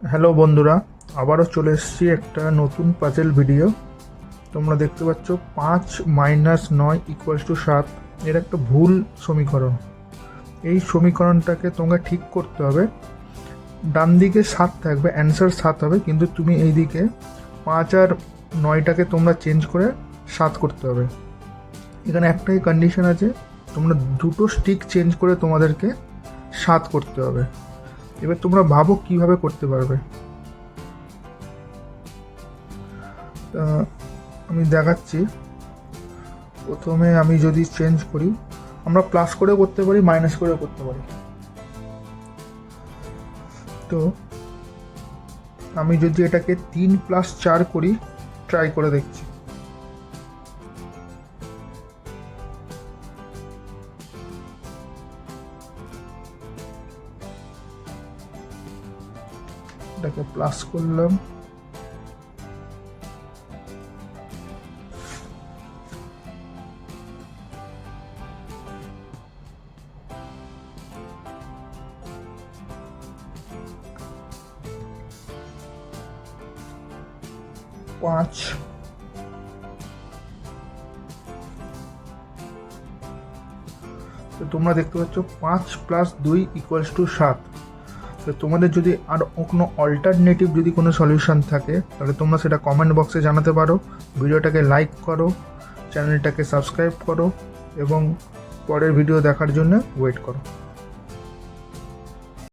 Hello বন্ধুরা, আবারও চলে এসেছি একটা নতুন পাজেল ভিডিও। তোমরা দেখতে পাচ্ছ 5 - 9 = 7 এর একটা ভুল সমীকরণ। এই সমীকরণটাকে তোমরা ঠিক করতে হবে। ডান দিকে 7 থাকবে, অ্যান্সার 7 হবে, কিন্তু তুমি এই দিকে 5 আর 9টাকে তোমরা চেঞ্জ করে 7 করতে হবে। এখানে একটাই কন্ডিশন আছে, তোমরা দুটো স্টিক চেঞ্জ করে তোমাদেরকে 7 করতে হবে। এবার তোমরা ভাবো কিভাবে করতে পারবে। আমি দেখাচ্ছি। প্রথমে আমি যদি চেঞ্জ করি, আমরা প্লাস করেও করতে পারি, মাইনাস করেও করতে পারি। তো আমি যদি এটাকে 3 + 4 করি, ট্রাই করে দেখছি। এটাকে প্লাস করলাম, পাঁচ। তো তোমরা দেখতে পাচ্ছ 5 + 2 = 7। তো তোমাদের যদি আর কোনো অল্টারনেটিভ যদি কোনো সলিউশন থাকে, তাহলে তোমরা সেটা কমেন্ট বক্সে জানাতে পারো। ভিডিওটাকে লাইক করো, চ্যানেলটাকে সাবস্ক্রাইব করো এবং পরের ভিডিও দেখার জন্য ওয়েট করো।